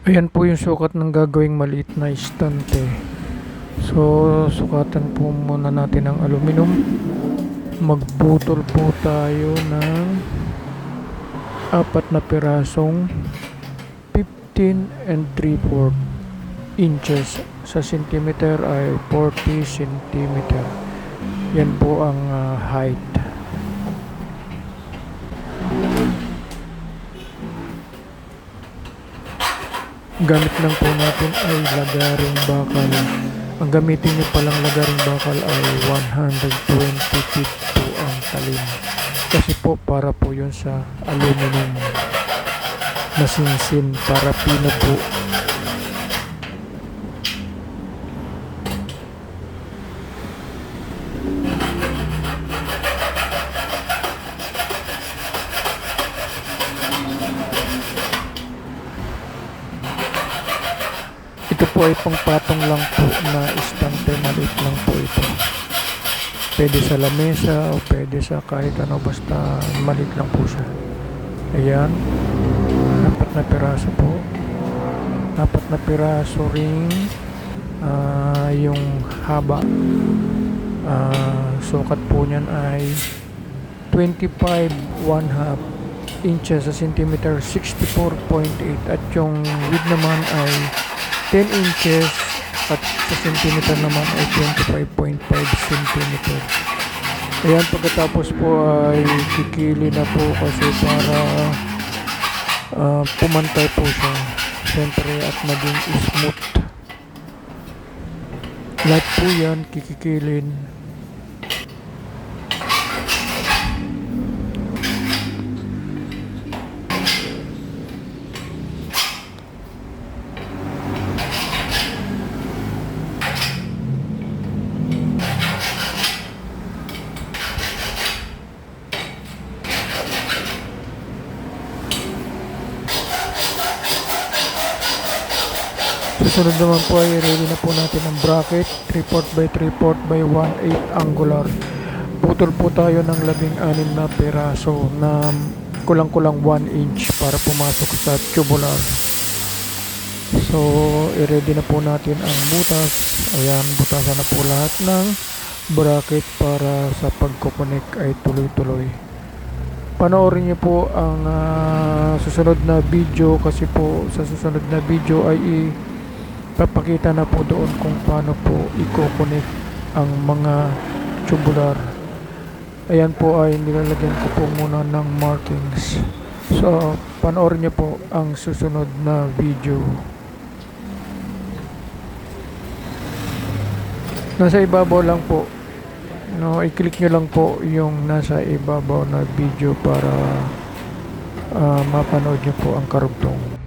Ayan po yung sukat ng gagawing maliit na istante. So, sukatan po muna natin ang aluminum. Magbutol po tayo ng 4 na pirasong 15 and 3/4 inches. Sa centimeter ay 40 centimeter. Yan po ang height. Gamit lang po natin ay lagaring bakal. Ang gamitin nyo palang lagaring bakal ay 120 feet po ang talim. Kasi po para po yun sa aluminum na sinsin para pino po. Ito po ay pangpatong lang po na istante, maliit lang po ito. Pwede sa lamesa o pwede sa kahit ano, basta maliit lang po siya. Ayan, 4 na piraso po. 4 na piraso ring yung haba. Sukat po niyan ay 25 1/2 inches sa centimeter, 64.8, at yung width naman ay 10 inches at sa centimeter naman ay 25.5 centimeter. Ayan, pagkatapos po ay kikili na po kasi para pumantay po siya siyempre at maging smooth. Lahat po yan kikikilin. Susunod naman po ay ready na po natin ang bracket, 3/4 by 3/4 by 1/8 angular. Putol po tayo ng 16 na piraso na kulang-kulang 1 inch para pumasok sa tubular. So, i-ready na po natin ang butas. Ayan, butasan na po lahat ng bracket para sa pagkukonek ay tuloy-tuloy. Panoorin niyo po ang susunod na video kasi po sa susunod na video ay papakita na po doon kung paano po i-connect ang mga tubular. Ayan po ay nilalagyan ko po muna ng markings. So, panoorin niyo po ang susunod na video. Nasa ibabaw lang po. No, i-click nyo lang po yung nasa ibabaw na video para mapanood nyo po ang karugtong.